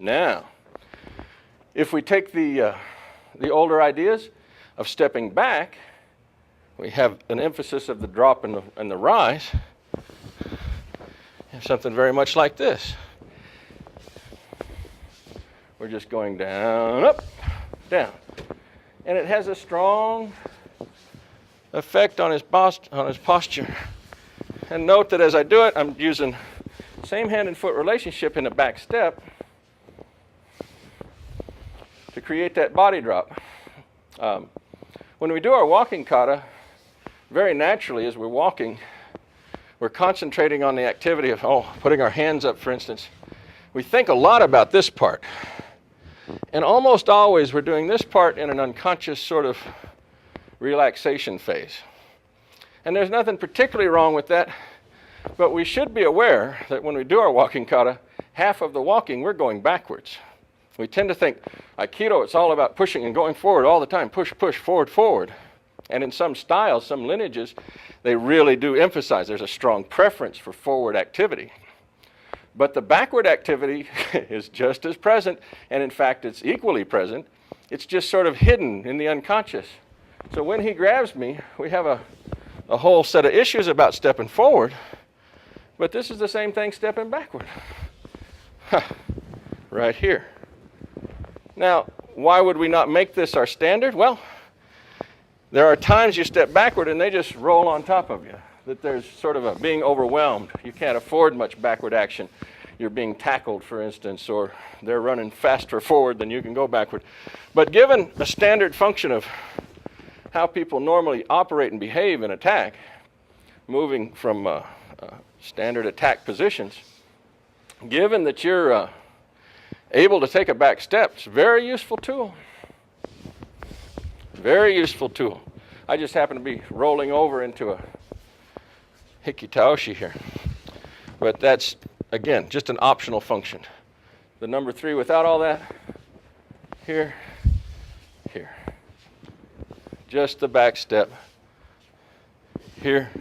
Now, if we take the older ideas of stepping back, we have an emphasis of the drop and the rise. You have something very much like this. We're just going down, up, down. And it has a strong effect on his posture. And note that as I do it, I'm using same hand and foot relationship in a back step to create that body drop. When we do our walking kata, very naturally as we're walking, we're concentrating on the activity of, putting our hands up, for instance. We think a lot about this part. And almost always we're doing this part in an unconscious sort of relaxation phase. And there's nothing particularly wrong with that, but we should be aware that when we do our walking kata, half of the walking we're going backwards. We tend to think, Aikido, it's all about pushing and going forward all the time. Push, push, forward, forward. And in some styles, some lineages, they really do emphasize there's a strong preference for forward activity. But the backward activity is just as present, and in fact, it's equally present. It's just sort of hidden in the unconscious. So when he grabs me, we have a whole set of issues about stepping forward, but this is the same thing stepping backward. Right here. Now, why would we not make this our standard? Well, there are times you step backward and they just roll on top of you. That there's sort of a being overwhelmed. You can't afford much backward action. You're being tackled, for instance, or they're running faster forward than you can go backward. But given a standard function of how people normally operate and behave in attack, moving from standard attack positions, given that you're able to take a back step, it's a very useful tool. Very useful tool. I just happen to be rolling over into a Hikitaoshi here. But that's, again, just an optional function. The number 3 without all that, here, here. Just the back step, here,